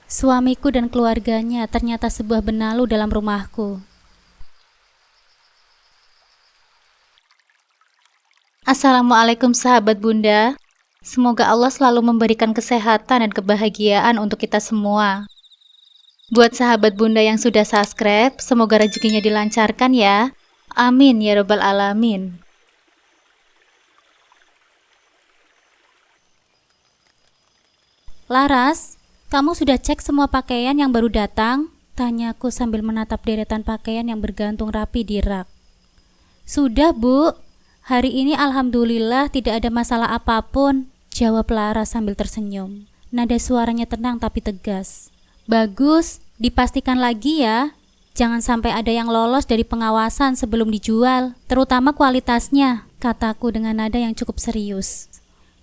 Suamiku dan keluarganya ternyata sebuah benalu dalam rumahku. Assalamualaikum sahabat Bunda. Semoga Allah selalu memberikan kesehatan dan kebahagiaan untuk kita semua. Buat sahabat Bunda yang sudah subscribe, semoga rezekinya dilancarkan ya. Amin ya robbal alamin. Laras, kamu sudah cek semua pakaian yang baru datang? Tanyaku sambil menatap deretan pakaian yang bergantung rapi di rak. Sudah, Bu. Hari ini alhamdulillah tidak ada masalah apapun, jawab Laras sambil tersenyum. Nada suaranya tenang tapi tegas. Bagus, dipastikan lagi ya. Jangan sampai ada yang lolos dari pengawasan sebelum dijual, terutama kualitasnya, kataku dengan nada yang cukup serius.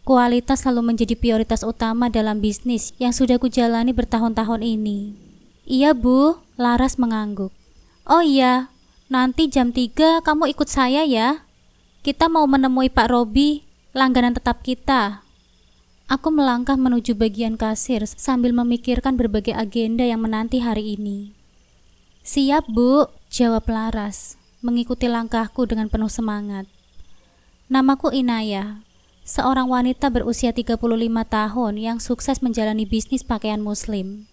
Kualitas selalu menjadi prioritas utama dalam bisnis yang sudah kujalani bertahun-tahun ini. Iya Bu, Laras mengangguk. Oh iya, nanti jam 3 kamu ikut saya ya. Kita mau menemui Pak Robi, langganan tetap kita. Aku melangkah menuju bagian kasir sambil memikirkan berbagai agenda yang menanti hari ini. Siap Bu, jawab Laras, mengikuti langkahku dengan penuh semangat. Namaku Inaya. Seorang wanita berusia 35 tahun yang sukses menjalani bisnis pakaian muslim.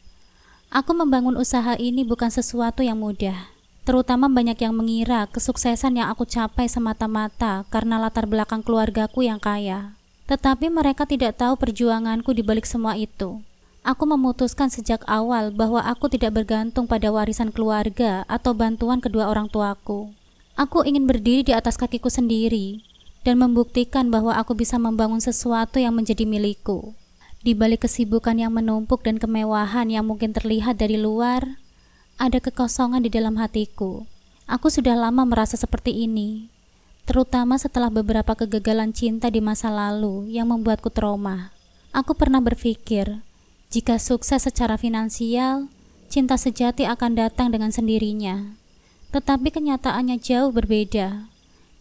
Aku membangun usaha ini bukan sesuatu yang mudah. Terutama banyak yang mengira kesuksesan yang aku capai semata-mata karena latar belakang keluargaku yang kaya. Tetapi mereka tidak tahu perjuanganku di balik semua itu. Aku memutuskan sejak awal bahwa aku tidak bergantung pada warisan keluarga atau bantuan kedua orang tuaku. Aku ingin berdiri di atas kakiku sendiri dan membuktikan bahwa aku bisa membangun sesuatu yang menjadi milikku. Di balik kesibukan yang menumpuk dan kemewahan yang mungkin terlihat dari luar, ada kekosongan di dalam hatiku. Aku sudah lama merasa seperti ini, terutama setelah beberapa kegagalan cinta di masa lalu yang membuatku trauma. Aku pernah berpikir, jika sukses secara finansial, cinta sejati akan datang dengan sendirinya. Tetapi kenyataannya jauh berbeda.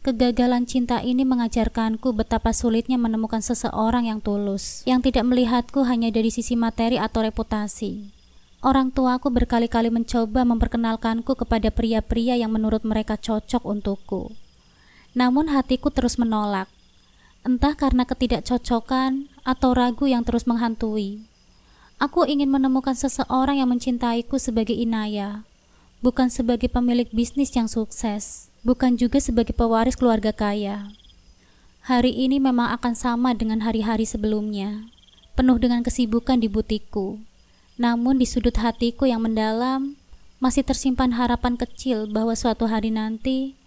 Kegagalan cinta ini mengajarkanku betapa sulitnya menemukan seseorang yang tulus, yang tidak melihatku hanya dari sisi materi atau reputasi. Orang tuaku berkali-kali mencoba memperkenalkanku kepada pria-pria yang menurut mereka cocok untukku. Namun hatiku terus menolak, entah karena ketidakcocokan atau ragu yang terus menghantui. Aku ingin menemukan seseorang yang mencintaiku sebagai Inaya, bukan sebagai pemilik bisnis yang sukses, bukan juga sebagai pewaris keluarga kaya. Hari ini memang akan sama dengan hari-hari sebelumnya, penuh dengan kesibukan di butikku. Namun di sudut hatiku yang mendalam, masih tersimpan harapan kecil bahwa suatu hari nanti,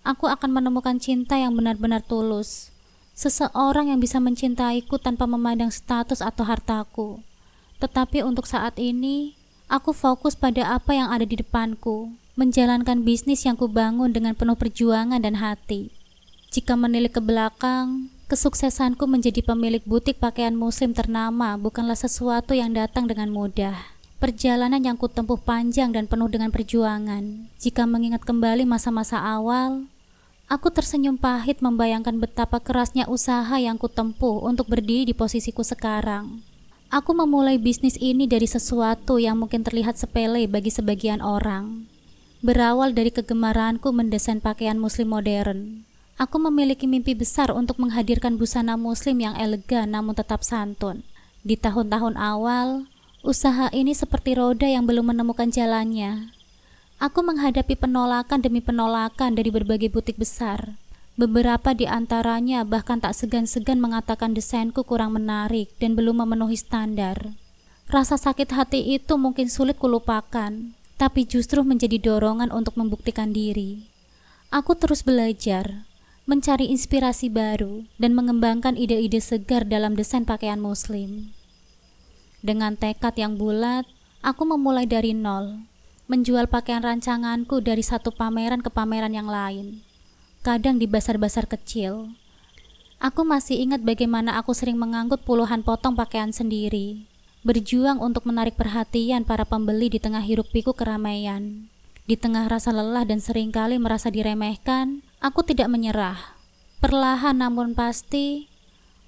aku akan menemukan cinta yang benar-benar tulus. Seseorang yang bisa mencintaiku tanpa memandang status atau hartaku. Tetapi untuk saat ini, aku fokus pada apa yang ada di depanku, menjalankan bisnis yang kubangun dengan penuh perjuangan dan hati. Jika menilik ke belakang, kesuksesanku menjadi pemilik butik pakaian muslim ternama bukanlah sesuatu yang datang dengan mudah. Perjalanan yang kutempuh panjang dan penuh dengan perjuangan. Jika mengingat kembali masa-masa awal, aku tersenyum pahit membayangkan betapa kerasnya usaha yang kutempuh untuk berdiri di posisiku sekarang. Aku memulai bisnis ini dari sesuatu yang mungkin terlihat sepele bagi sebagian orang. Berawal dari kegemaranku mendesain pakaian muslim modern. Aku memiliki mimpi besar untuk menghadirkan busana muslim yang elegan namun tetap santun. Di tahun-tahun awal, usaha ini seperti roda yang belum menemukan jalannya. Aku menghadapi penolakan demi penolakan dari berbagai butik besar. Beberapa di antaranya bahkan tak segan-segan mengatakan desainku kurang menarik dan belum memenuhi standar. Rasa sakit hati itu mungkin sulit kulupakan, tapi justru menjadi dorongan untuk membuktikan diri. Aku terus belajar, mencari inspirasi baru, dan mengembangkan ide-ide segar dalam desain pakaian muslim. Dengan tekad yang bulat, aku memulai dari nol, menjual pakaian rancanganku dari satu pameran ke pameran yang lain. Kadang di basar-basar kecil. Aku masih ingat bagaimana aku sering mengangkut puluhan potong pakaian sendiri, berjuang untuk menarik perhatian para pembeli di tengah hiruk-pikuk keramaian. Di tengah rasa lelah dan seringkali merasa diremehkan, aku tidak menyerah. Perlahan namun pasti,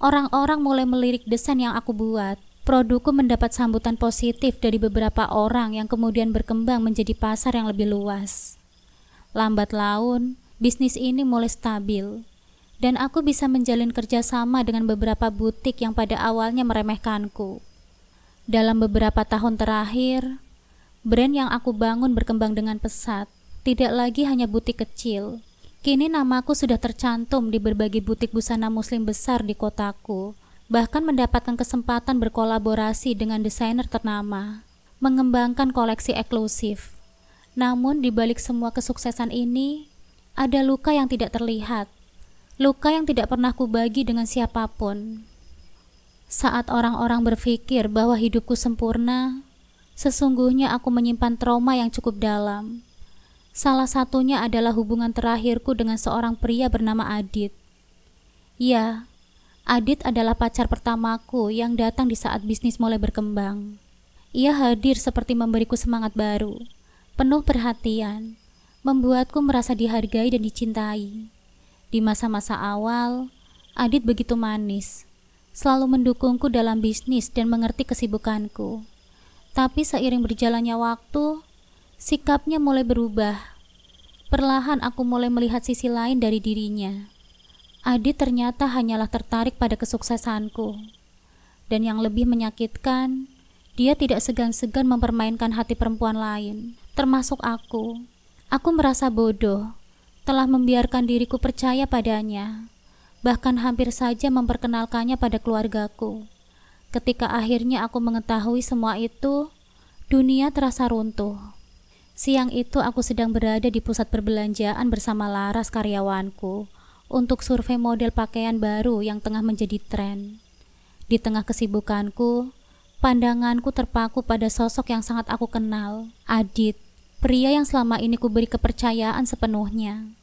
orang-orang mulai melirik desain yang aku buat. Produkku mendapat sambutan positif dari beberapa orang yang kemudian berkembang menjadi pasar yang lebih luas. Lambat laun, bisnis ini mulai stabil, dan aku bisa menjalin kerjasama dengan beberapa butik yang pada awalnya meremehkanku. Dalam beberapa tahun terakhir, brand yang aku bangun berkembang dengan pesat, tidak lagi hanya butik kecil. Kini namaku sudah tercantum di berbagai butik busana muslim besar di kotaku, bahkan mendapatkan kesempatan berkolaborasi dengan desainer ternama, mengembangkan koleksi eksklusif. Namun di balik semua kesuksesan ini, ada luka yang tidak terlihat, luka yang tidak pernah kubagi dengan siapapun. Saat orang-orang berpikir bahwa hidupku sempurna, sesungguhnya aku menyimpan trauma yang cukup dalam. Salah satunya adalah hubungan terakhirku dengan seorang pria bernama Adit. Ya, Adit adalah pacar pertamaku yang datang di saat bisnis mulai berkembang. Ia hadir seperti memberiku semangat baru, penuh perhatian, membuatku merasa dihargai dan dicintai. Di masa-masa awal, Adit begitu manis, selalu mendukungku dalam bisnis dan mengerti kesibukanku. Tapi seiring berjalannya waktu, sikapnya mulai berubah. Perlahan aku mulai melihat sisi lain dari dirinya. Adit ternyata hanyalah tertarik pada kesuksesanku. Dan yang lebih menyakitkan, dia tidak segan-segan mempermainkan hati perempuan lain, termasuk aku. Aku merasa bodoh, telah membiarkan diriku percaya padanya, bahkan hampir saja memperkenalkannya pada keluargaku. Ketika akhirnya aku mengetahui semua itu, dunia terasa runtuh. Siang itu aku sedang berada di pusat perbelanjaan bersama Laras karyawanku, untuk survei model pakaian baru yang tengah menjadi tren. Di tengah kesibukanku, pandanganku terpaku pada sosok yang sangat aku kenal, Adit, pria yang selama ini kuberi kepercayaan sepenuhnya.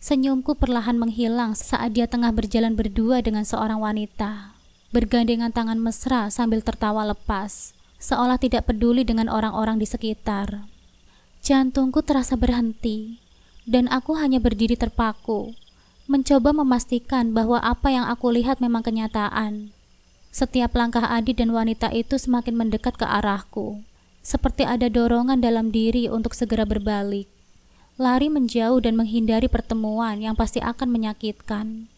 Senyumku perlahan menghilang saat dia tengah berjalan berdua dengan seorang wanita, bergandengan tangan mesra sambil tertawa lepas, seolah tidak peduli dengan orang-orang di sekitar. Jantungku terasa berhenti, dan aku hanya berdiri terpaku, mencoba memastikan bahwa apa yang aku lihat memang kenyataan. Setiap langkah Adit dan wanita itu semakin mendekat ke arahku, seperti ada dorongan dalam diri untuk segera berbalik, lari menjauh dan menghindari pertemuan yang pasti akan menyakitkan.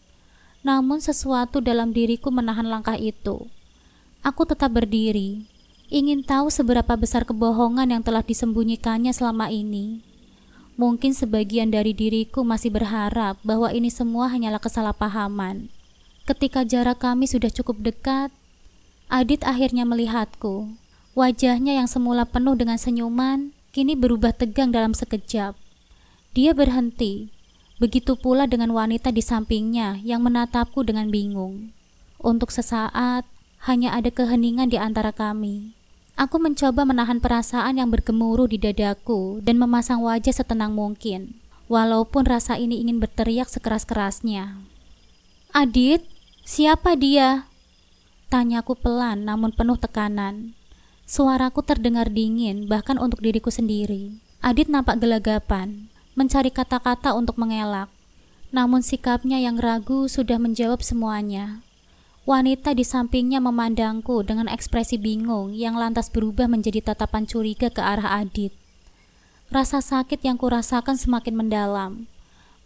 Namun sesuatu dalam diriku menahan langkah itu. Aku tetap berdiri, ingin tahu seberapa besar kebohongan yang telah disembunyikannya selama ini. Mungkin sebagian dari diriku masih berharap bahwa ini semua hanyalah kesalahpahaman. Ketika jarak kami sudah cukup dekat, Adit akhirnya melihatku. Wajahnya yang semula penuh dengan senyuman, kini berubah tegang dalam sekejap. Dia berhenti, begitu pula dengan wanita di sampingnya yang menatapku dengan bingung. Untuk sesaat, hanya ada keheningan di antara kami. Aku mencoba menahan perasaan yang bergemuruh di dadaku dan memasang wajah setenang mungkin, walaupun rasa ini ingin berteriak sekeras-kerasnya. Adit, siapa dia? Tanyaku pelan namun penuh tekanan. Suaraku terdengar dingin bahkan untuk diriku sendiri. Adit nampak gelagapan, mencari kata-kata untuk mengelak. Namun sikapnya yang ragu sudah menjawab semuanya. Wanita di sampingnya memandangku dengan ekspresi bingung yang lantas berubah menjadi tatapan curiga ke arah Adit. Rasa sakit yang kurasakan semakin mendalam,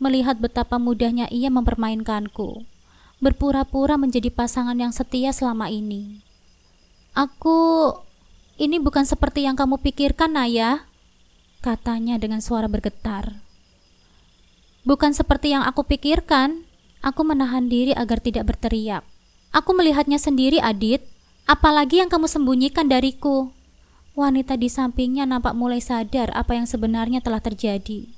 melihat betapa mudahnya ia mempermainkanku, berpura-pura menjadi pasangan yang setia selama ini. Ini bukan seperti yang kamu pikirkan, Naya, katanya dengan suara bergetar. Bukan seperti yang aku pikirkan. Aku menahan diri agar tidak berteriak. Aku melihatnya sendiri, Adit. Apalagi yang kamu sembunyikan dariku? Wanita di sampingnya nampak mulai sadar apa yang sebenarnya telah terjadi.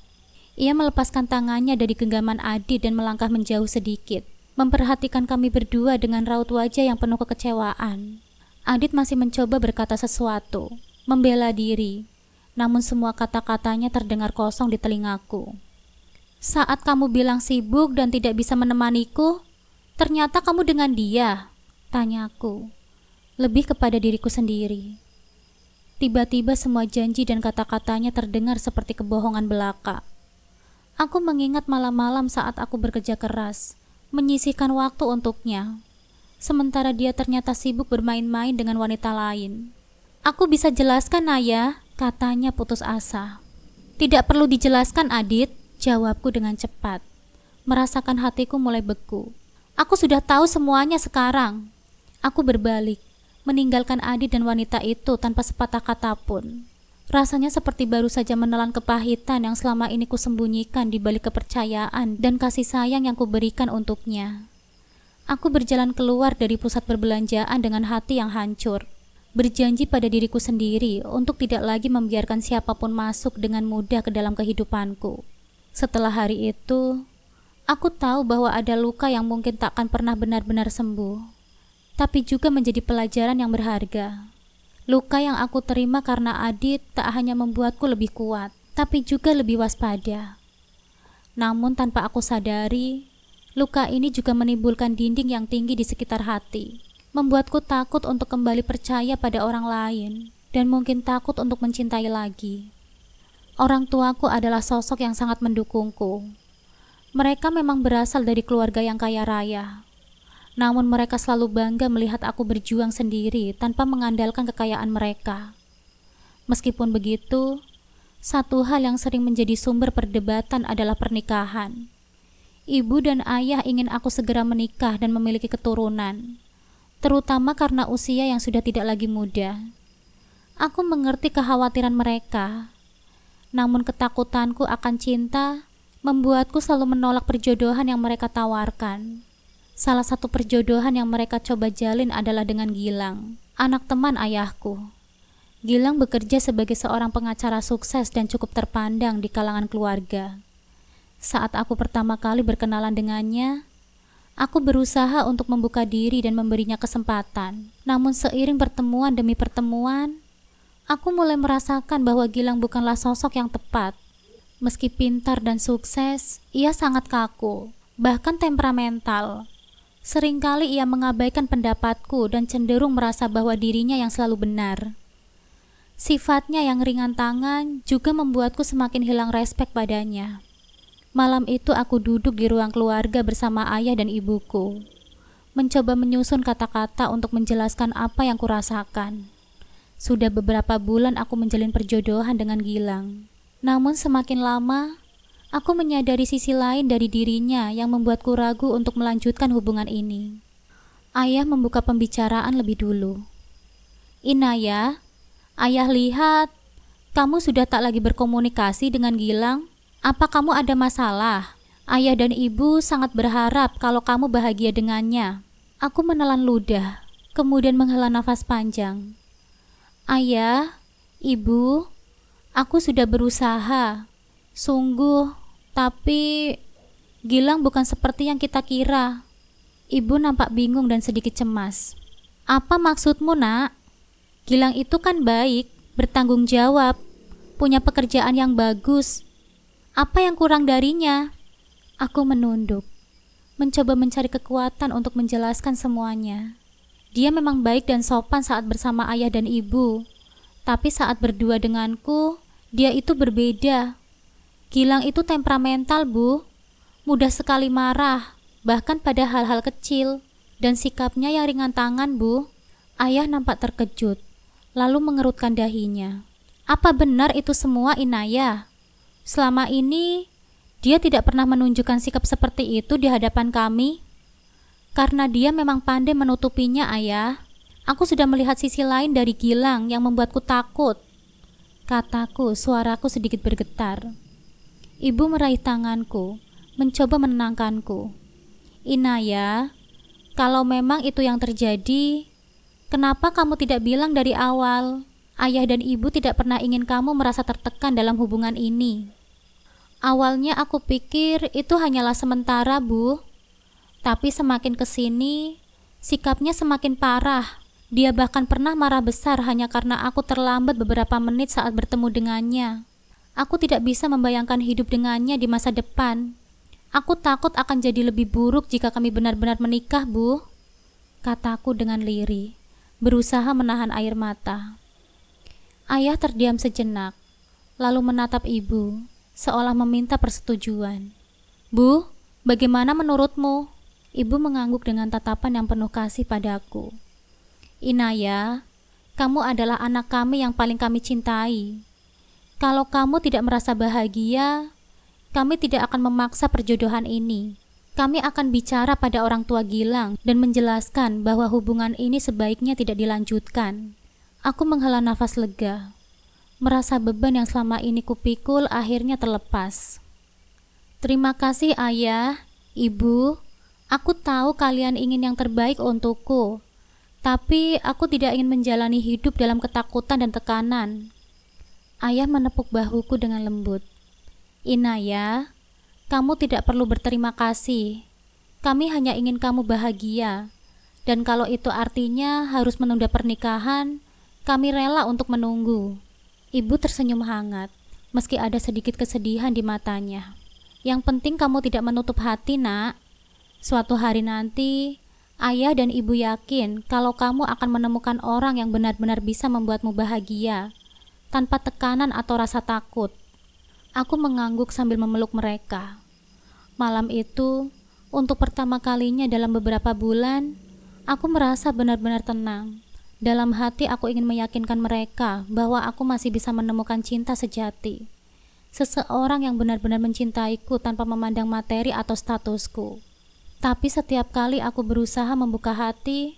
Ia melepaskan tangannya dari genggaman Adit dan melangkah menjauh sedikit, memperhatikan kami berdua dengan raut wajah yang penuh kekecewaan. Adit masih mencoba berkata sesuatu, membela diri, namun semua kata-katanya terdengar kosong di telingaku. Saat kamu bilang sibuk dan tidak bisa menemaniku, ternyata kamu dengan dia, tanyaku, lebih kepada diriku sendiri. Tiba-tiba semua janji dan kata-katanya terdengar seperti kebohongan belaka. Aku mengingat malam-malam saat aku bekerja keras, menyisihkan waktu untuknya. sementara dia ternyata sibuk bermain-main dengan wanita lain. Aku bisa jelaskan, Ayah, katanya putus asa. Tidak perlu dijelaskan, Adit, jawabku dengan cepat. Merasakan hatiku mulai beku. Aku sudah tahu semuanya sekarang. Aku berbalik, meninggalkan Adit dan wanita itu tanpa sepatah kata pun. Rasanya seperti baru saja menelan kepahitan yang selama ini kusembunyikan di balik kepercayaan dan kasih sayang yang kuberikan untuknya. Aku berjalan keluar dari pusat perbelanjaan dengan hati yang hancur, berjanji pada diriku sendiri untuk tidak lagi membiarkan siapapun masuk dengan mudah ke dalam kehidupanku. Setelah hari itu, aku tahu bahwa ada luka yang mungkin tak akan pernah benar-benar sembuh, tapi juga menjadi pelajaran yang berharga. Luka yang aku terima karena Adit tak hanya membuatku lebih kuat, tapi juga lebih waspada. Namun tanpa aku sadari, luka ini juga menimbulkan dinding yang tinggi di sekitar hati, membuatku takut untuk kembali percaya pada orang lain, dan mungkin takut untuk mencintai lagi. Orang tuaku adalah sosok yang sangat mendukungku. Mereka memang berasal dari keluarga yang kaya raya. Namun mereka selalu bangga melihat aku berjuang sendiri tanpa mengandalkan kekayaan mereka. Meskipun begitu, satu hal yang sering menjadi sumber perdebatan adalah pernikahan. Ibu dan ayah ingin aku segera menikah dan memiliki keturunan, terutama karena usia yang sudah tidak lagi muda. Aku mengerti kekhawatiran mereka, namun ketakutanku akan cinta membuatku selalu menolak perjodohan yang mereka tawarkan. Salah satu perjodohan yang mereka coba jalin adalah dengan Gilang, anak teman ayahku. Gilang bekerja sebagai seorang pengacara sukses dan cukup terpandang di kalangan keluarga. Saat aku pertama kali berkenalan dengannya, aku berusaha untuk membuka diri dan memberinya kesempatan. Namun seiring pertemuan demi pertemuan, aku mulai merasakan bahwa Gilang bukanlah sosok yang tepat. Meski pintar dan sukses, ia sangat kaku, bahkan temperamental. Seringkali ia mengabaikan pendapatku dan cenderung merasa bahwa dirinya yang selalu benar. Sifatnya yang ringan tangan juga membuatku semakin hilang respek padanya. Malam itu aku duduk di ruang keluarga bersama ayah dan ibuku, mencoba menyusun kata-kata untuk menjelaskan apa yang kurasakan. Sudah beberapa bulan aku menjalin perjodohan dengan Gilang. Namun semakin lama, aku menyadari sisi lain dari dirinya yang membuatku ragu untuk melanjutkan hubungan ini. Ayah membuka pembicaraan lebih dulu. Inaya, ayah lihat, kamu sudah tak lagi berkomunikasi dengan Gilang. Apa kamu ada masalah? Ayah dan ibu sangat berharap kalau kamu bahagia dengannya. Aku menelan ludah, kemudian menghela nafas panjang. Ayah, ibu, aku sudah berusaha. Sungguh. Tapi Gilang bukan seperti yang kita kira. Ibu nampak bingung dan sedikit cemas. Apa maksudmu, Nak? Gilang itu kan baik, bertanggung jawab, punya pekerjaan yang bagus. Apa yang kurang darinya? Aku menunduk, mencoba mencari kekuatan untuk menjelaskan semuanya. Dia memang baik dan sopan saat bersama ayah dan ibu, tapi saat berdua denganku, dia itu berbeda. Gilang itu temperamental, Bu. Mudah sekali marah, bahkan pada hal-hal kecil. Dan sikapnya yang ringan tangan, Bu. Ayah nampak terkejut, lalu mengerutkan dahinya. Apa benar itu semua, Inaya? Selama ini, dia tidak pernah menunjukkan sikap seperti itu di hadapan kami. Karena dia memang pandai menutupinya, Ayah. Aku sudah melihat sisi lain dari Gilang yang membuatku takut. Kataku, suaraku sedikit bergetar. Ibu meraih tanganku, mencoba menenangkanku. Inaya, kalau memang itu yang terjadi, kenapa kamu tidak bilang dari awal? Ayah dan ibu tidak pernah ingin kamu merasa tertekan dalam hubungan ini. Awalnya aku pikir itu hanyalah sementara, Bu. Tapi semakin kesini, sikapnya semakin parah. Dia bahkan pernah marah besar hanya karena aku terlambat beberapa menit saat bertemu dengannya. Aku tidak bisa membayangkan hidup dengannya di masa depan. Aku takut akan jadi lebih buruk jika kami benar-benar menikah, Bu. Kataku dengan lirih, berusaha menahan air mata. Ayah terdiam sejenak, lalu menatap ibu, seolah meminta persetujuan. Bu, bagaimana menurutmu? Ibu mengangguk dengan tatapan yang penuh kasih padaku. Inaya, kamu adalah anak kami yang paling kami cintai. Kalau kamu tidak merasa bahagia, kami tidak akan memaksa perjodohan ini. Kami akan bicara pada orang tua Gilang dan menjelaskan bahwa hubungan ini sebaiknya tidak dilanjutkan. Aku menghela nafas lega. Merasa beban yang selama ini kupikul akhirnya terlepas. Terima kasih ayah, ibu. Aku tahu kalian ingin yang terbaik untukku. Tapi aku tidak ingin menjalani hidup dalam ketakutan dan tekanan. Ayah menepuk bahuku dengan lembut. Inaya, kamu tidak perlu berterima kasih. Kami hanya ingin kamu bahagia. Dan kalau itu artinya harus menunda pernikahan, kami rela untuk menunggu. Ibu tersenyum hangat, meski ada sedikit kesedihan di matanya. Yang penting kamu tidak menutup hati, nak. Suatu hari nanti, ayah dan ibu yakin kalau kamu akan menemukan orang yang benar-benar bisa membuatmu bahagia, tanpa tekanan atau rasa takut. Aku mengangguk sambil memeluk mereka. Malam itu, untuk pertama kalinya dalam beberapa bulan, aku merasa benar-benar tenang. Dalam hati aku ingin meyakinkan mereka bahwa aku masih bisa menemukan cinta sejati. Seseorang yang benar-benar mencintaiku tanpa memandang materi atau statusku. Tapi setiap kali aku berusaha membuka hati,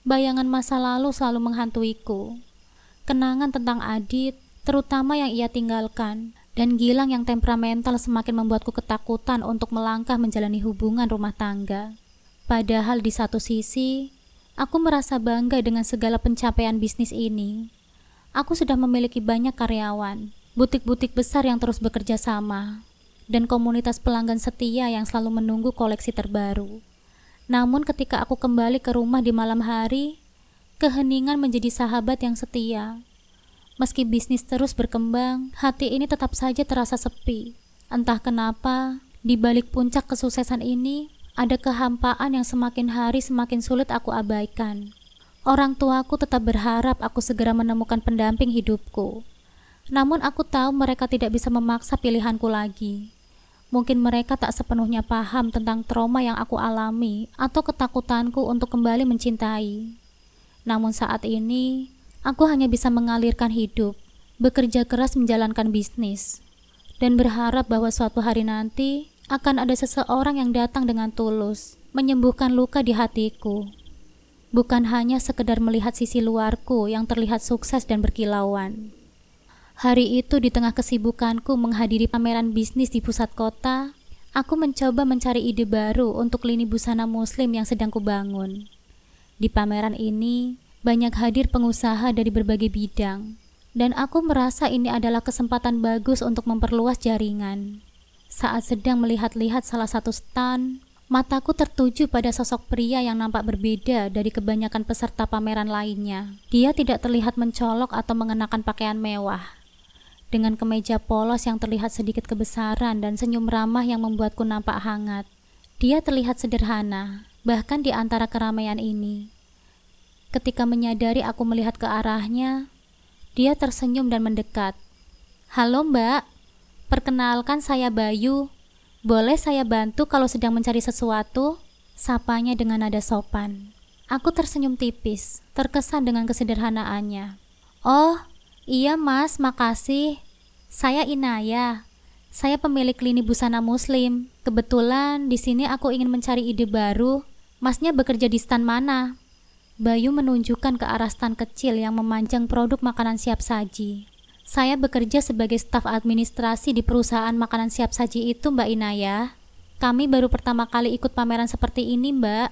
bayangan masa lalu selalu menghantuiku. Kenangan tentang Adit, terutama yang ia tinggalkan, dan Gilang yang temperamental semakin membuatku ketakutan untuk melangkah menjalani hubungan rumah tangga. Padahal di satu sisi, aku merasa bangga dengan segala pencapaian bisnis ini. Aku sudah memiliki banyak karyawan, butik-butik besar yang terus bekerja sama, dan komunitas pelanggan setia yang selalu menunggu koleksi terbaru. Namun ketika aku kembali ke rumah di malam hari, keheningan menjadi sahabat yang setia. Meski bisnis terus berkembang, hati ini tetap saja terasa sepi. Entah kenapa, di balik puncak kesuksesan ini, ada kehampaan yang semakin hari semakin sulit aku abaikan. Orang tuaku tetap berharap aku segera menemukan pendamping hidupku. Namun aku tahu mereka tidak bisa memaksa pilihanku lagi. Mungkin mereka tak sepenuhnya paham tentang trauma yang aku alami atau ketakutanku untuk kembali mencintai. Namun saat ini, aku hanya bisa mengalirkan hidup, bekerja keras menjalankan bisnis, dan berharap bahwa suatu hari nanti akan ada seseorang yang datang dengan tulus, menyembuhkan luka di hatiku. Bukan hanya sekedar melihat sisi luarku yang terlihat sukses dan berkilauan. Hari itu di tengah kesibukanku menghadiri pameran bisnis di pusat kota, aku mencoba mencari ide baru untuk lini busana muslim yang sedang kubangun. Di pameran ini, banyak hadir pengusaha dari berbagai bidang, dan aku merasa ini adalah kesempatan bagus untuk memperluas jaringan. Saat sedang melihat-lihat salah satu stand, mataku tertuju pada sosok pria yang nampak berbeda dari kebanyakan peserta pameran lainnya. Dia tidak terlihat mencolok atau mengenakan pakaian mewah. Dengan kemeja polos yang terlihat sedikit kebesaran dan senyum ramah yang membuatku nampak hangat. Dia terlihat sederhana, bahkan di antara keramaian ini. Ketika menyadari aku melihat ke arahnya, dia tersenyum dan mendekat. Halo mbak, perkenalkan saya Bayu. Boleh saya bantu kalau sedang mencari sesuatu? Sapanya dengan nada sopan. Aku tersenyum tipis, terkesan dengan kesederhanaannya. Oh, iya mas, makasih. Saya Inaya. Saya pemilik lini busana muslim. Kebetulan di sini aku ingin mencari ide baru. Masnya bekerja di stand mana? Bayu menunjukkan ke arah stand kecil yang memanjang produk makanan siap saji. Saya bekerja sebagai staf administrasi di perusahaan makanan siap saji itu, Mbak Inaya. Kami baru pertama kali ikut pameran seperti ini, Mbak.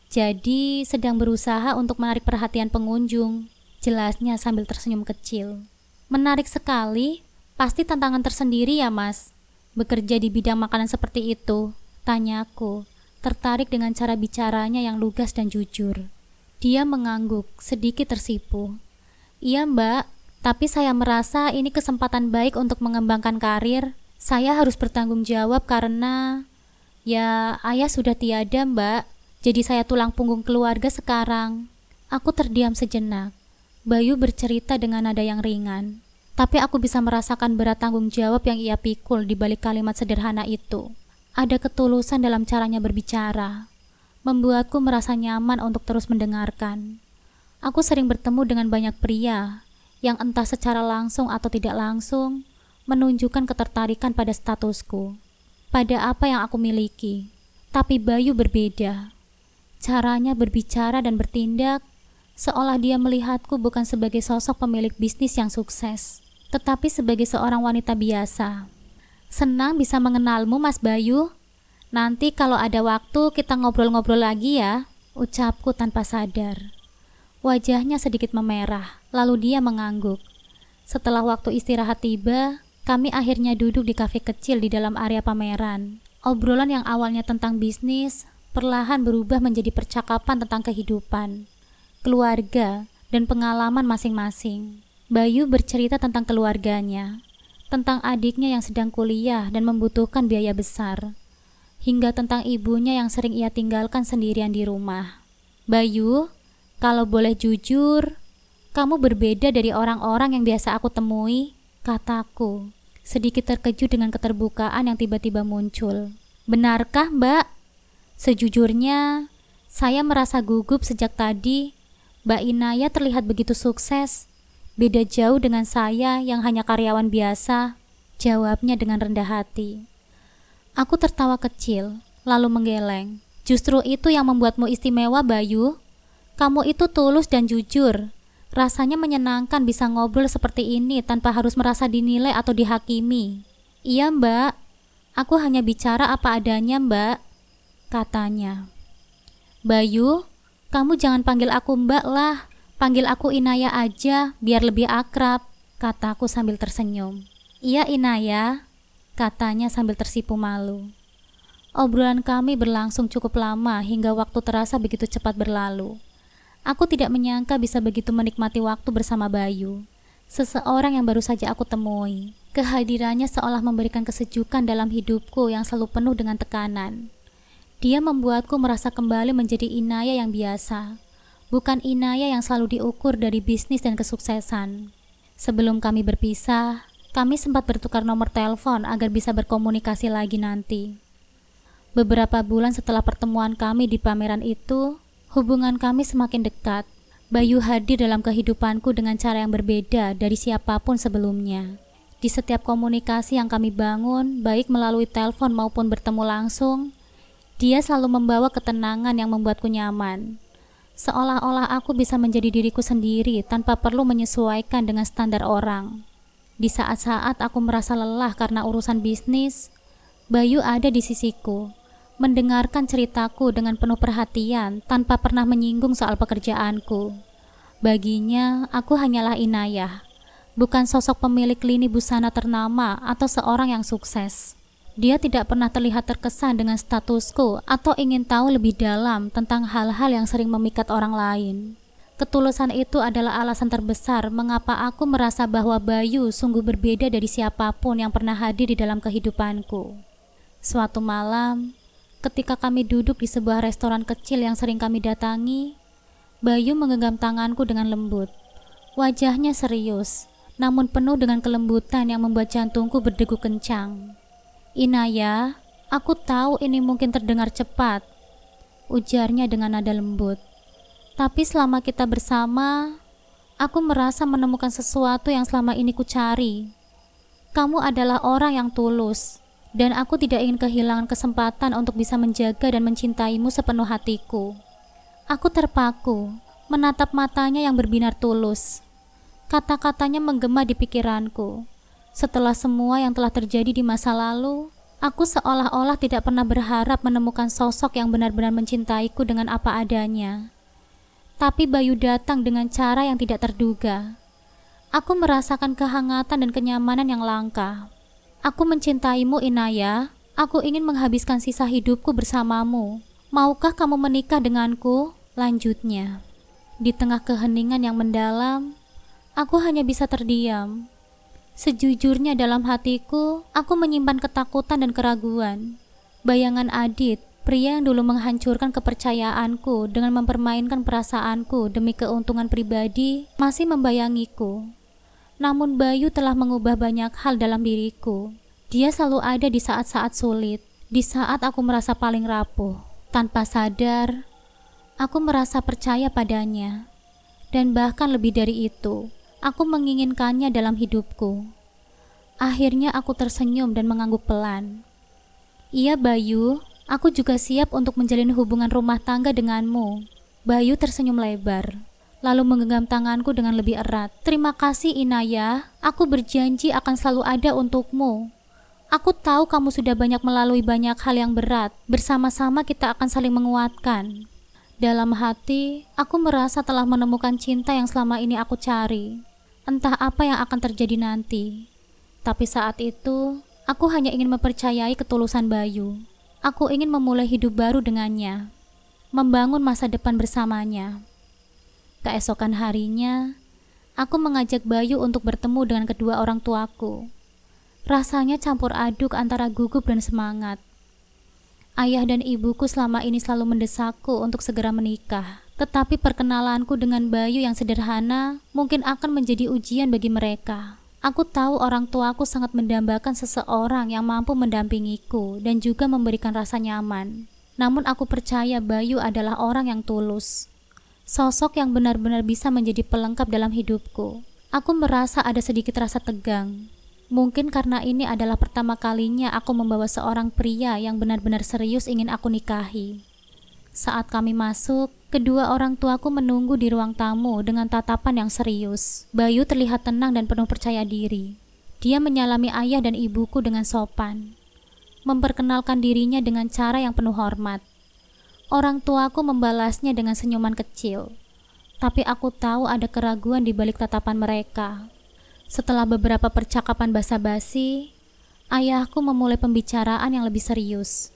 Jadi sedang berusaha untuk menarik perhatian pengunjung, jelasnya sambil tersenyum kecil. Menarik sekali, pasti tantangan tersendiri ya, Mas. Bekerja di bidang makanan seperti itu, tanyaku, tertarik dengan cara bicaranya yang lugas dan jujur. Dia mengangguk, sedikit tersipu. Iya mbak, tapi saya merasa ini kesempatan baik untuk mengembangkan karir. Saya harus bertanggung jawab karena, ya ayah sudah tiada mbak. Jadi saya tulang punggung keluarga sekarang. Aku terdiam sejenak. Bayu bercerita dengan nada yang ringan. Tapi aku bisa merasakan berat tanggung jawab yang ia pikul di balik kalimat sederhana itu. Ada ketulusan dalam caranya berbicara. membuatku merasa nyaman untuk terus mendengarkan. Aku sering bertemu dengan banyak pria yang entah secara langsung atau tidak langsung menunjukkan ketertarikan pada statusku, pada apa yang aku miliki. Tapi Bayu berbeda. Caranya berbicara dan bertindak seolah dia melihatku bukan sebagai sosok pemilik bisnis yang sukses, tetapi sebagai seorang wanita biasa. Senang bisa mengenalmu, Mas Bayu. Nanti kalau ada waktu kita ngobrol-ngobrol lagi ya, ucapku tanpa sadar. Wajahnya sedikit memerah, lalu dia mengangguk. Setelah waktu istirahat tiba, kami akhirnya duduk di kafe kecil di dalam area pameran. Obrolan yang awalnya tentang bisnis, perlahan berubah menjadi percakapan tentang kehidupan, keluarga, dan pengalaman masing-masing. Bayu bercerita tentang keluarganya, tentang adiknya yang sedang kuliah dan membutuhkan biaya besar, hingga tentang ibunya yang sering ia tinggalkan sendirian di rumah. Bayu, kalau boleh jujur, kamu berbeda dari orang-orang yang biasa aku temui, kataku, sedikit terkejut dengan keterbukaan yang tiba-tiba muncul. Benarkah, Mbak? Sejujurnya, saya merasa gugup sejak tadi. Mbak Inaya terlihat begitu sukses. Beda jauh dengan saya yang hanya karyawan biasa, jawabnya dengan rendah hati. Aku tertawa kecil, lalu menggeleng. Justru itu yang membuatmu istimewa, Bayu. Kamu itu tulus dan jujur. Rasanya menyenangkan bisa ngobrol seperti ini tanpa harus merasa dinilai atau dihakimi. Iya, Mbak. Aku hanya bicara apa adanya, Mbak, katanya. Bayu, kamu jangan panggil aku Mbak lah. Panggil aku Inaya aja, biar lebih akrab, kataku sambil tersenyum. Iya, Inaya, katanya sambil tersipu malu. Obrolan kami berlangsung cukup lama hingga waktu terasa begitu cepat berlalu. Aku tidak menyangka bisa begitu menikmati waktu bersama Bayu, seseorang yang baru saja aku temui. Kehadirannya seolah memberikan kesejukan dalam hidupku yang selalu penuh dengan tekanan. Dia membuatku merasa kembali menjadi Inaya yang biasa, bukan Inaya yang selalu diukur dari bisnis dan kesuksesan. Sebelum kami berpisah, kami sempat bertukar nomor telepon agar bisa berkomunikasi lagi nanti. Beberapa bulan setelah pertemuan kami di pameran itu, hubungan kami semakin dekat. Bayu hadir dalam kehidupanku dengan cara yang berbeda dari siapapun sebelumnya. Di setiap komunikasi yang kami bangun, baik melalui telepon maupun bertemu langsung, dia selalu membawa ketenangan yang membuatku nyaman. Seolah-olah aku bisa menjadi diriku sendiri tanpa perlu menyesuaikan dengan standar orang. Di saat-saat aku merasa lelah karena urusan bisnis, Bayu ada di sisiku, mendengarkan ceritaku dengan penuh perhatian tanpa pernah menyinggung soal pekerjaanku. Baginya, aku hanyalah Inayah, bukan sosok pemilik lini busana ternama atau seorang yang sukses. Dia tidak pernah terlihat terkesan dengan statusku atau ingin tahu lebih dalam tentang hal-hal yang sering memikat orang lain. Ketulusan itu adalah alasan terbesar mengapa aku merasa bahwa Bayu sungguh berbeda dari siapapun yang pernah hadir di dalam kehidupanku. Suatu malam, ketika kami duduk di sebuah restoran kecil yang sering kami datangi, Bayu menggenggam tanganku dengan lembut. Wajahnya serius, namun penuh dengan kelembutan yang membuat jantungku berdegup kencang. Inaya, aku tahu ini mungkin terdengar cepat, ujarnya dengan nada lembut. Tapi selama kita bersama, aku merasa menemukan sesuatu yang selama ini ku cari. Kamu adalah orang yang tulus, dan aku tidak ingin kehilangan kesempatan untuk bisa menjaga dan mencintaimu sepenuh hatiku. Aku terpaku, menatap matanya yang berbinar tulus. Kata-katanya menggema di pikiranku. Setelah semua yang telah terjadi di masa lalu, aku seolah-olah tidak pernah berharap menemukan sosok yang benar-benar mencintaiku dengan apa adanya. Tapi Bayu datang dengan cara yang tidak terduga. Aku merasakan kehangatan dan kenyamanan yang langka. Aku mencintaimu, Inaya. Aku ingin menghabiskan sisa hidupku bersamamu. Maukah kamu menikah denganku? Lanjutnya. Di tengah keheningan yang mendalam, aku hanya bisa terdiam. Sejujurnya dalam hatiku, aku menyimpan ketakutan dan keraguan. Bayangan Adit, pria yang dulu menghancurkan kepercayaanku dengan mempermainkan perasaanku demi keuntungan pribadi, masih membayangiku. Namun Bayu telah mengubah banyak hal dalam diriku. Dia selalu ada di saat-saat sulit, di saat aku merasa paling rapuh. Tanpa sadar, aku merasa percaya padanya. Dan bahkan lebih dari itu, aku menginginkannya dalam hidupku. Akhirnya aku tersenyum dan mengangguk pelan. Iya Bayu, aku juga siap untuk menjalin hubungan rumah tangga denganmu. Bayu tersenyum lebar, lalu menggenggam tanganku dengan lebih erat. Terima kasih Inaya, aku berjanji akan selalu ada untukmu. Aku tahu kamu sudah banyak melalui banyak hal yang berat. Bersama-sama kita akan saling menguatkan. Dalam hati, aku merasa telah menemukan cinta yang selama ini aku cari. Entah apa yang akan terjadi nanti. Tapi saat itu, aku hanya ingin mempercayai ketulusan Bayu. Aku ingin memulai hidup baru dengannya, membangun masa depan bersamanya. Keesokan harinya, aku mengajak Bayu untuk bertemu dengan kedua orang tuaku. Rasanya campur aduk antara gugup dan semangat. Ayah dan ibuku selama ini selalu mendesakku untuk segera menikah. Tetapi perkenalanku dengan Bayu yang sederhana mungkin akan menjadi ujian bagi mereka. Aku tahu orang tuaku sangat mendambakan seseorang yang mampu mendampingiku dan juga memberikan rasa nyaman. Namun aku percaya Bayu adalah orang yang tulus. Sosok yang benar-benar bisa menjadi pelengkap dalam hidupku. Aku merasa ada sedikit rasa tegang. Mungkin karena ini adalah pertama kalinya aku membawa seorang pria yang benar-benar serius ingin aku nikahi. Saat kami masuk, kedua orang tuaku menunggu di ruang tamu dengan tatapan yang serius. Bayu terlihat tenang dan penuh percaya diri. Dia menyalami ayah dan ibuku dengan sopan, memperkenalkan dirinya dengan cara yang penuh hormat. Orang tuaku membalasnya dengan senyuman kecil, tapi aku tahu ada keraguan di balik tatapan mereka. Setelah beberapa percakapan basa-basi, ayahku memulai pembicaraan yang lebih serius.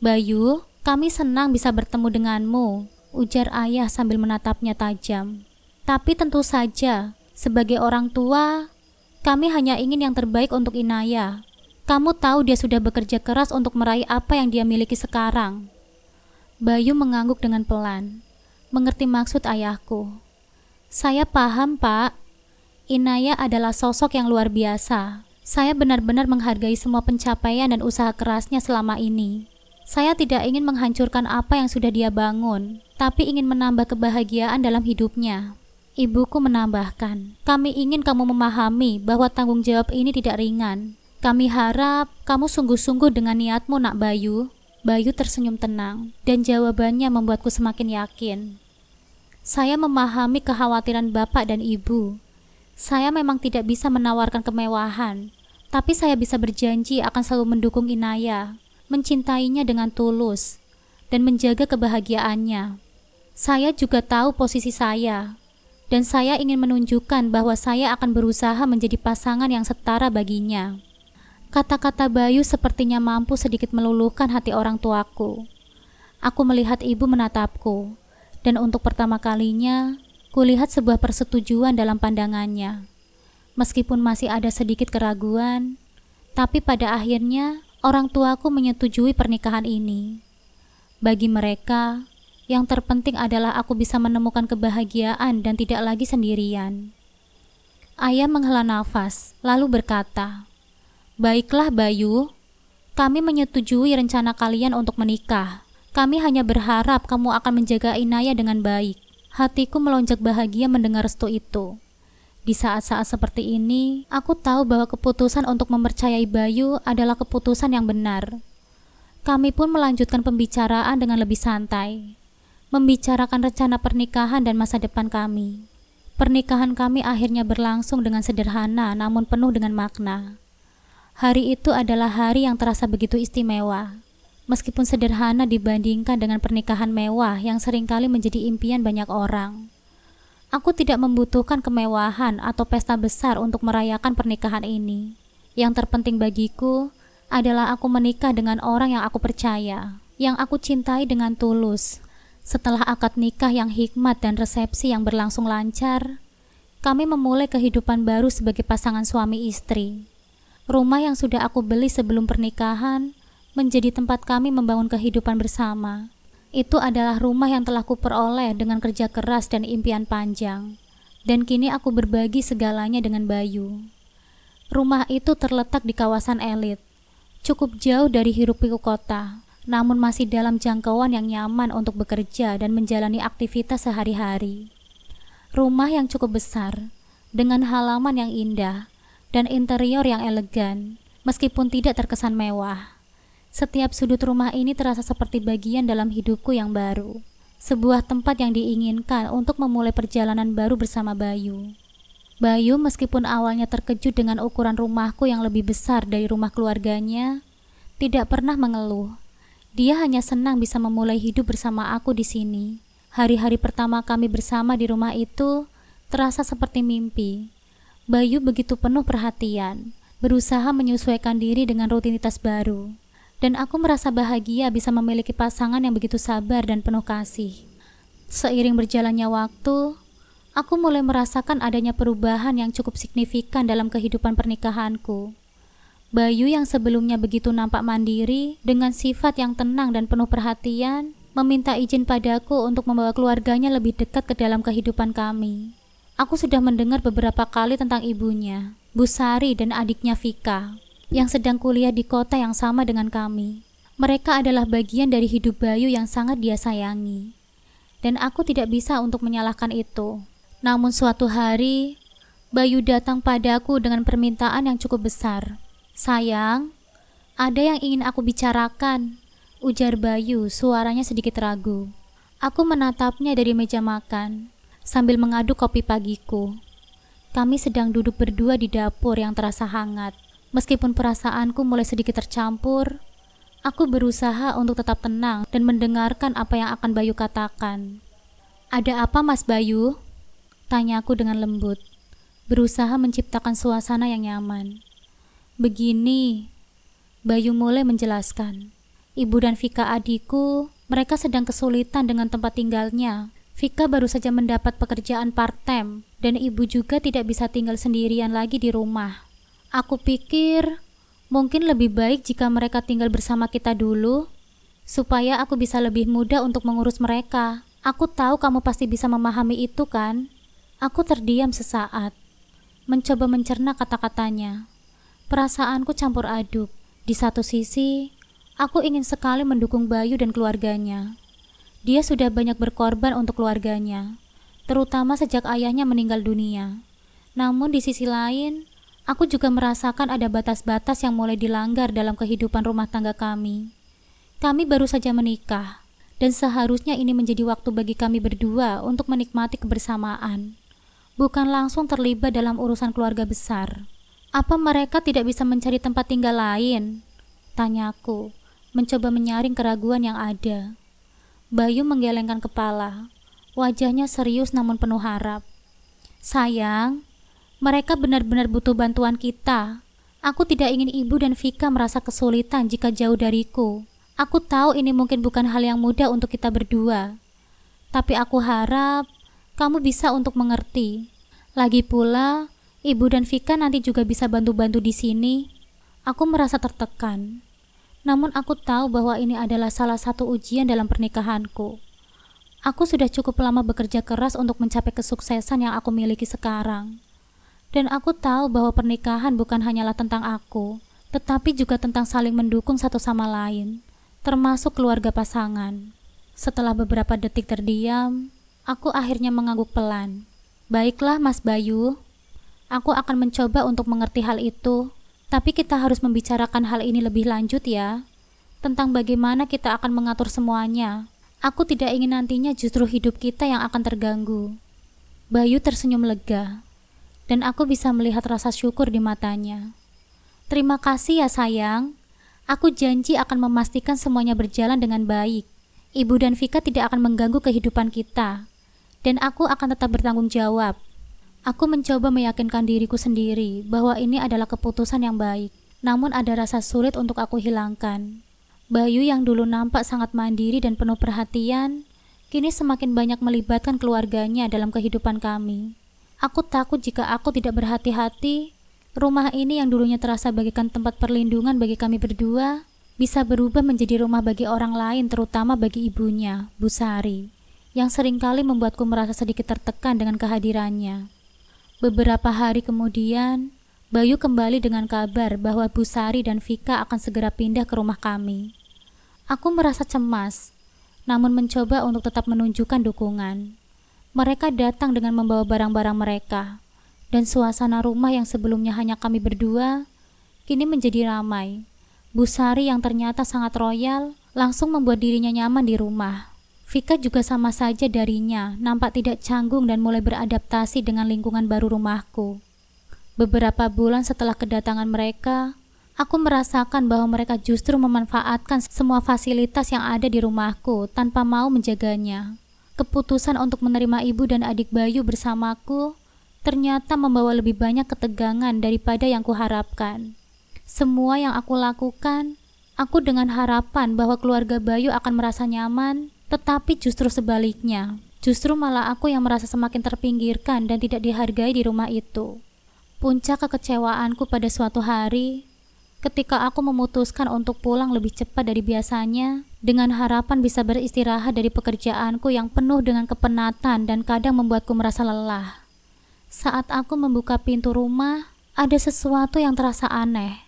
Bayu, kami senang bisa bertemu denganmu, ujar ayah sambil menatapnya tajam. Tapi tentu saja, sebagai orang tua, kami hanya ingin yang terbaik untuk Inaya. Kamu tahu dia sudah bekerja keras untuk meraih apa yang dia miliki sekarang. Bayu mengangguk dengan pelan, mengerti maksud ayahku. Saya paham, Pak. Inaya adalah sosok yang luar biasa. Saya benar-benar menghargai semua pencapaian dan usaha kerasnya selama ini. Saya tidak ingin menghancurkan apa yang sudah dia bangun, tapi ingin menambah kebahagiaan dalam hidupnya. Ibuku menambahkan, kami ingin kamu memahami bahwa tanggung jawab ini tidak ringan. Kami harap kamu sungguh-sungguh dengan niatmu, Nak Bayu. Bayu tersenyum tenang, dan jawabannya membuatku semakin yakin. Saya memahami kekhawatiran bapak dan ibu. Saya memang tidak bisa menawarkan kemewahan, tapi saya bisa berjanji akan selalu mendukung Inaya, mencintainya dengan tulus, dan menjaga kebahagiaannya. Saya juga tahu posisi saya, dan saya ingin menunjukkan bahwa saya akan berusaha menjadi pasangan yang setara baginya. Kata-kata Bayu sepertinya mampu sedikit meluluhkan hati orang tuaku. Aku melihat ibu menatapku, dan untuk pertama kalinya, kulihat sebuah persetujuan dalam pandangannya. Meskipun masih ada sedikit keraguan, tapi pada akhirnya orang tuaku menyetujui pernikahan ini. Bagi mereka, yang terpenting adalah aku bisa menemukan kebahagiaan dan tidak lagi sendirian. Ayah menghela nafas, lalu berkata, "Baiklah Bayu, kami menyetujui rencana kalian untuk menikah. Kami hanya berharap kamu akan menjaga Inaya dengan baik." Hatiku melonjak bahagia mendengar restu itu. Di saat-saat seperti ini, aku tahu bahwa keputusan untuk mempercayai Bayu adalah keputusan yang benar. Kami pun melanjutkan pembicaraan dengan lebih santai, membicarakan rencana pernikahan dan masa depan kami. Pernikahan kami akhirnya berlangsung dengan sederhana namun penuh dengan makna. Hari itu adalah hari yang terasa begitu istimewa. Meskipun sederhana dibandingkan dengan pernikahan mewah yang seringkali menjadi impian banyak orang. Aku tidak membutuhkan kemewahan atau pesta besar untuk merayakan pernikahan ini. Yang terpenting bagiku adalah aku menikah dengan orang yang aku percaya, yang aku cintai dengan tulus. Setelah akad nikah yang hikmat dan resepsi yang berlangsung lancar, kami memulai kehidupan baru sebagai pasangan suami istri. Rumah yang sudah aku beli sebelum pernikahan menjadi tempat kami membangun kehidupan bersama. Itu adalah rumah yang telah kuperoleh dengan kerja keras dan impian panjang. Dan kini aku berbagi segalanya dengan Bayu. Rumah itu terletak di kawasan elit, cukup jauh dari hiruk-pikuk kota. namun masih dalam jangkauan yang nyaman untuk bekerja dan menjalani aktivitas sehari-hari. Rumah yang cukup besar, dengan halaman yang indah, dan interior yang elegan, meskipun tidak terkesan mewah. Setiap sudut rumah ini terasa seperti bagian dalam hidupku yang baru. Sebuah tempat yang diinginkan untuk memulai perjalanan baru bersama Bayu. Bayu meskipun awalnya terkejut dengan ukuran rumahku yang lebih besar dari rumah keluarganya, tidak pernah mengeluh. Dia hanya senang bisa memulai hidup bersama aku di sini. Hari-hari pertama kami bersama di rumah itu terasa seperti mimpi. Bayu begitu penuh perhatian, berusaha menyesuaikan diri dengan rutinitas baru. Dan aku merasa bahagia bisa memiliki pasangan yang begitu sabar dan penuh kasih. Seiring berjalannya waktu, aku mulai merasakan adanya perubahan yang cukup signifikan dalam kehidupan pernikahanku. Bayu yang sebelumnya begitu nampak mandiri, dengan sifat yang tenang dan penuh perhatian, meminta izin padaku untuk membawa keluarganya lebih dekat ke dalam kehidupan kami. Aku sudah mendengar beberapa kali tentang ibunya, Bu Sari dan adiknya Vika, yang sedang kuliah di kota yang sama dengan kami. Mereka adalah bagian dari hidup Bayu yang sangat dia sayangi. Dan aku tidak bisa untuk menyalahkan itu. Namun suatu hari, Bayu datang padaku dengan permintaan yang cukup besar. "Sayang, ada yang ingin aku bicarakan," ujar Bayu, suaranya sedikit ragu. Aku menatapnya dari meja makan, sambil mengaduk kopi pagiku. Kami sedang duduk berdua di dapur yang terasa hangat. Meskipun perasaanku mulai sedikit tercampur, aku berusaha untuk tetap tenang dan mendengarkan apa yang akan Bayu katakan. "Ada apa, Mas Bayu?" tanyaku dengan lembut, berusaha menciptakan suasana yang nyaman. "Begini," Bayu mulai menjelaskan. "Ibu dan Vika adikku, mereka sedang kesulitan dengan tempat tinggalnya. Vika baru saja mendapat pekerjaan part-time, dan ibu juga tidak bisa tinggal sendirian lagi di rumah. Aku pikir mungkin lebih baik jika mereka tinggal bersama kita dulu, supaya aku bisa lebih mudah untuk mengurus mereka. Aku tahu kamu pasti bisa memahami itu kan?" Aku terdiam sesaat, mencoba mencerna kata-katanya. Perasaanku campur aduk. Di satu sisi, aku ingin sekali mendukung Bayu dan keluarganya. Dia sudah banyak berkorban untuk keluarganya, terutama sejak ayahnya meninggal dunia. Namun di sisi lain, aku juga merasakan ada batas-batas yang mulai dilanggar dalam kehidupan rumah tangga kami. Kami baru saja menikah, dan seharusnya ini menjadi waktu bagi kami berdua untuk menikmati kebersamaan, bukan langsung terlibat dalam urusan keluarga besar. "Apa mereka tidak bisa mencari tempat tinggal lain?" tanyaku, mencoba menyaring keraguan yang ada. Bayu menggelengkan kepala, wajahnya serius namun penuh harap. "Sayang, mereka benar-benar butuh bantuan kita. Aku tidak ingin ibu dan Vika merasa kesulitan jika jauh dariku. Aku tahu ini mungkin bukan hal yang mudah untuk kita berdua. Tapi aku harap kamu bisa untuk mengerti. Lagi pula, ibu dan Vika nanti juga bisa bantu-bantu di sini." Aku merasa tertekan. Namun aku tahu bahwa ini adalah salah satu ujian dalam pernikahanku. Aku sudah cukup lama bekerja keras untuk mencapai kesuksesan yang aku miliki sekarang. Dan aku tahu bahwa pernikahan bukan hanyalah tentang aku, tetapi juga tentang saling mendukung satu sama lain, termasuk keluarga pasangan. Setelah beberapa detik terdiam, aku akhirnya mengangguk pelan. "Baiklah, Mas Bayu. Aku akan mencoba untuk mengerti hal itu. Tapi kita harus membicarakan hal ini lebih lanjut ya, tentang bagaimana kita akan mengatur semuanya. Aku tidak ingin nantinya justru hidup kita yang akan terganggu." Bayu tersenyum lega, dan aku bisa melihat rasa syukur di matanya. "Terima kasih ya sayang. Aku janji akan memastikan semuanya berjalan dengan baik. Ibu dan Vika tidak akan mengganggu kehidupan kita, dan aku akan tetap bertanggung jawab." Aku mencoba meyakinkan diriku sendiri bahwa ini adalah keputusan yang baik, namun ada rasa sulit untuk aku hilangkan. Bayu yang dulu nampak sangat mandiri dan penuh perhatian, kini semakin banyak melibatkan keluarganya dalam kehidupan kami. Aku takut jika aku tidak berhati-hati, rumah ini yang dulunya terasa bagaikan tempat perlindungan bagi kami berdua, bisa berubah menjadi rumah bagi orang lain, terutama bagi ibunya, Bu Sari, yang seringkali membuatku merasa sedikit tertekan dengan kehadirannya. Beberapa hari kemudian, Bayu kembali dengan kabar bahwa Bu Sari dan Vika akan segera pindah ke rumah kami. Aku merasa cemas, namun mencoba untuk tetap menunjukkan dukungan. Mereka datang dengan membawa barang-barang mereka, dan suasana rumah yang sebelumnya hanya kami berdua, kini menjadi ramai. Bu Sari yang ternyata sangat royal, langsung membuat dirinya nyaman di rumah. Vika juga sama saja darinya, nampak tidak canggung dan mulai beradaptasi dengan lingkungan baru rumahku. Beberapa bulan setelah kedatangan mereka, aku merasakan bahwa mereka justru memanfaatkan semua fasilitas yang ada di rumahku tanpa mau menjaganya. Keputusan untuk menerima ibu dan adik Bayu bersamaku ternyata membawa lebih banyak ketegangan daripada yang kuharapkan. Semua yang aku lakukan, aku dengan harapan bahwa keluarga Bayu akan merasa nyaman, tetapi justru sebaliknya. Justru malah aku yang merasa semakin terpinggirkan dan tidak dihargai di rumah itu. Puncak kekecewaanku pada suatu hari, ketika aku memutuskan untuk pulang lebih cepat dari biasanya, dengan harapan bisa beristirahat dari pekerjaanku yang penuh dengan kepenatan dan kadang membuatku merasa lelah. Saat aku membuka pintu rumah, ada sesuatu yang terasa aneh.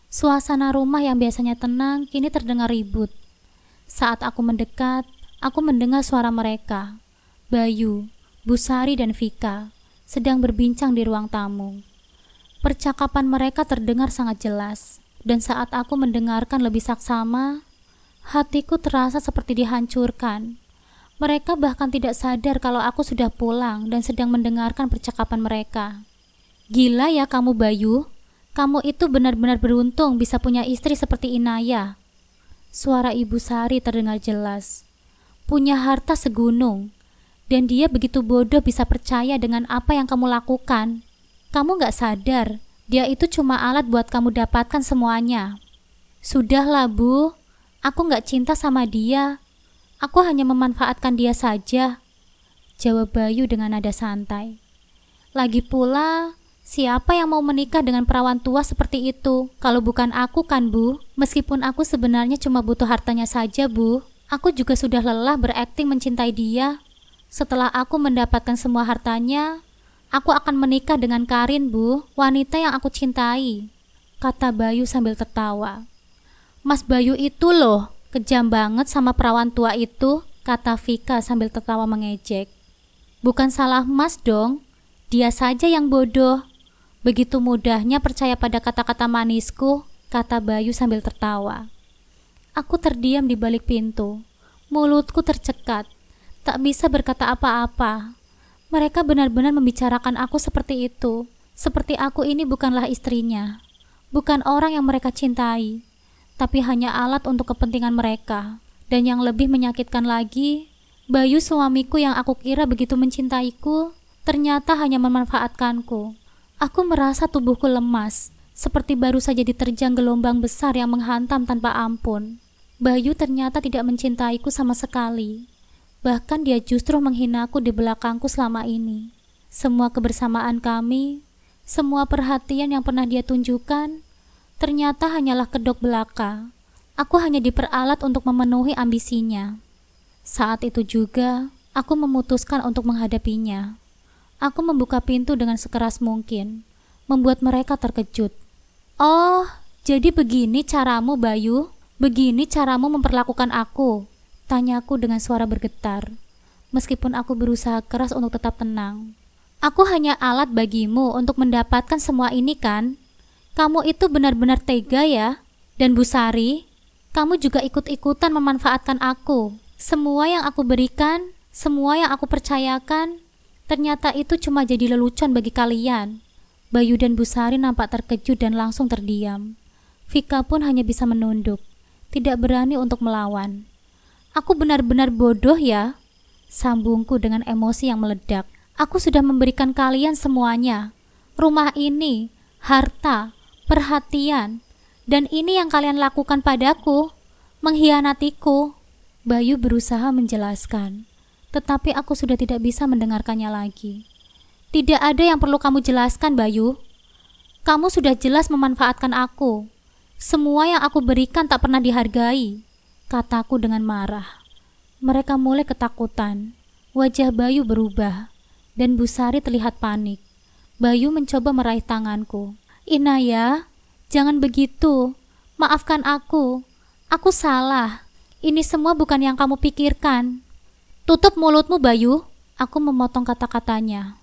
Suasana rumah yang biasanya tenang kini terdengar ribut. Saat aku mendekat, aku mendengar suara mereka, Bayu, Bu Sari dan Vika, sedang berbincang di ruang tamu. Percakapan mereka terdengar sangat jelas, dan saat aku mendengarkan lebih saksama, hatiku terasa seperti dihancurkan. Mereka bahkan tidak sadar kalau aku sudah pulang dan sedang mendengarkan percakapan mereka. Gila ya kamu Bayu, kamu itu benar-benar beruntung bisa punya istri seperti Inaya. Suara Ibu Sari terdengar jelas. Punya harta segunung, dan dia begitu bodoh bisa percaya dengan apa yang kamu lakukan. Kamu gak sadar, dia itu cuma alat buat kamu dapatkan semuanya. Sudahlah Bu, aku gak cinta sama dia. Aku hanya memanfaatkan dia saja, jawab Bayu dengan nada santai. Lagi pula, siapa yang mau menikah dengan perawan tua seperti itu? Kalau bukan aku kan Bu? Meskipun aku sebenarnya cuma butuh hartanya saja Bu, aku juga sudah lelah berakting mencintai dia. Setelah aku mendapatkan semua hartanya, aku akan menikah dengan Karin Bu, wanita yang aku cintai, kata Bayu sambil tertawa. Mas Bayu itu loh, kejam banget sama perawan tua itu, kata Vika sambil tertawa mengejek. Bukan salah Mas dong, dia saja yang bodoh. Begitu mudahnya percaya pada kata-kata manisku, kata Bayu sambil tertawa. Aku terdiam di balik pintu, mulutku tercekat, tak bisa berkata apa-apa. Mereka benar-benar membicarakan aku seperti itu, seperti aku ini bukanlah istrinya, bukan orang yang mereka cintai, tapi hanya alat untuk kepentingan mereka. Dan yang lebih menyakitkan lagi, Bayu suamiku yang aku kira begitu mencintaiku, ternyata hanya memanfaatkanku. Aku merasa tubuhku lemas, seperti baru saja diterjang gelombang besar yang menghantam tanpa ampun. Bayu ternyata tidak mencintaiku sama sekali. Bahkan dia justru menghinaku di belakangku selama ini. Semua kebersamaan kami, semua perhatian yang pernah dia tunjukkan, ternyata hanyalah kedok belaka. Aku hanya diperalat untuk memenuhi ambisinya. Saat itu juga, aku memutuskan untuk menghadapinya. Aku membuka pintu dengan sekeras mungkin, membuat mereka terkejut. Oh, jadi begini caramu Bayu? Begini caramu memperlakukan aku? Tanyaku dengan suara bergetar, meskipun aku berusaha keras untuk tetap tenang. Aku hanya alat bagimu untuk mendapatkan semua ini kan? Kamu itu benar-benar tega ya? Dan Bu Sari, kamu juga ikut-ikutan memanfaatkan aku. Semua yang aku berikan, semua yang aku percayakan, ternyata itu cuma jadi lelucon bagi kalian. Bayu dan Bu Sari nampak terkejut dan langsung terdiam. Vika pun hanya bisa menunduk, tidak berani untuk melawan. Aku benar-benar bodoh ya, sambungku dengan emosi yang meledak. Aku sudah memberikan kalian semuanya. Rumah ini, harta, perhatian, dan ini yang kalian lakukan padaku, mengkhianatiku. Bayu berusaha menjelaskan, tetapi aku sudah tidak bisa mendengarkannya lagi. Tidak ada yang perlu kamu jelaskan, Bayu. Kamu sudah jelas memanfaatkan aku. Semua yang aku berikan tak pernah dihargai, kataku dengan marah. Mereka mulai ketakutan. Wajah Bayu berubah, dan Bu Sari terlihat panik. Bayu mencoba meraih tanganku. Inaya, jangan begitu. Maafkan aku. Aku salah. Ini semua bukan yang kamu pikirkan. Tutup mulutmu, Bayu. Aku memotong kata-katanya.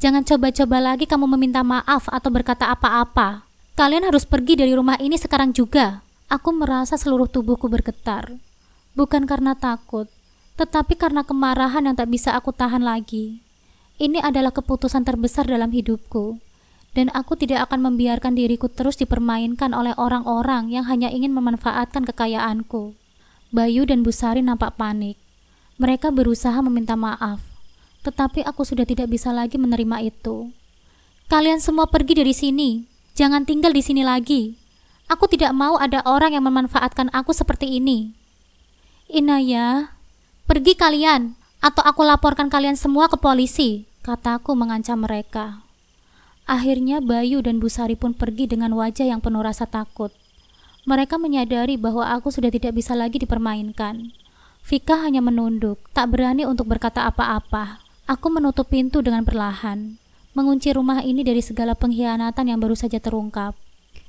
Jangan coba-coba lagi kamu meminta maaf atau berkata apa-apa. Kalian harus pergi dari rumah ini sekarang juga. Aku merasa seluruh tubuhku bergetar. Bukan karena takut, tetapi karena kemarahan yang tak bisa aku tahan lagi. Ini adalah keputusan terbesar dalam hidupku. Dan aku tidak akan membiarkan diriku terus dipermainkan oleh orang-orang yang hanya ingin memanfaatkan kekayaanku. Bayu dan Bu Sari nampak panik. Mereka berusaha meminta maaf, tetapi aku sudah tidak bisa lagi menerima itu. Kalian semua pergi dari sini. Jangan tinggal di sini lagi. Aku tidak mau ada orang yang memanfaatkan aku seperti ini. Inaya, pergi kalian, atau aku laporkan kalian semua ke polisi, kataku mengancam mereka. Akhirnya Bayu dan Bu Sari pun pergi dengan wajah yang penuh rasa takut. Mereka menyadari bahwa aku sudah tidak bisa lagi dipermainkan. Vika hanya menunduk, tak berani untuk berkata apa-apa. Aku menutup pintu dengan perlahan, mengunci rumah ini dari segala pengkhianatan yang baru saja terungkap.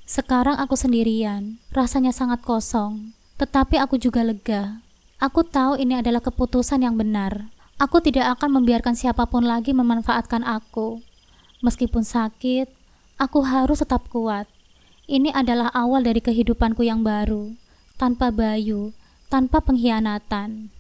Sekarang aku sendirian, rasanya sangat kosong, tetapi aku juga lega. Aku tahu ini adalah keputusan yang benar. Aku tidak akan membiarkan siapapun lagi memanfaatkan aku. Meskipun sakit, aku harus tetap kuat. Ini adalah awal dari kehidupanku yang baru, tanpa Bayu, tanpa pengkhianatan.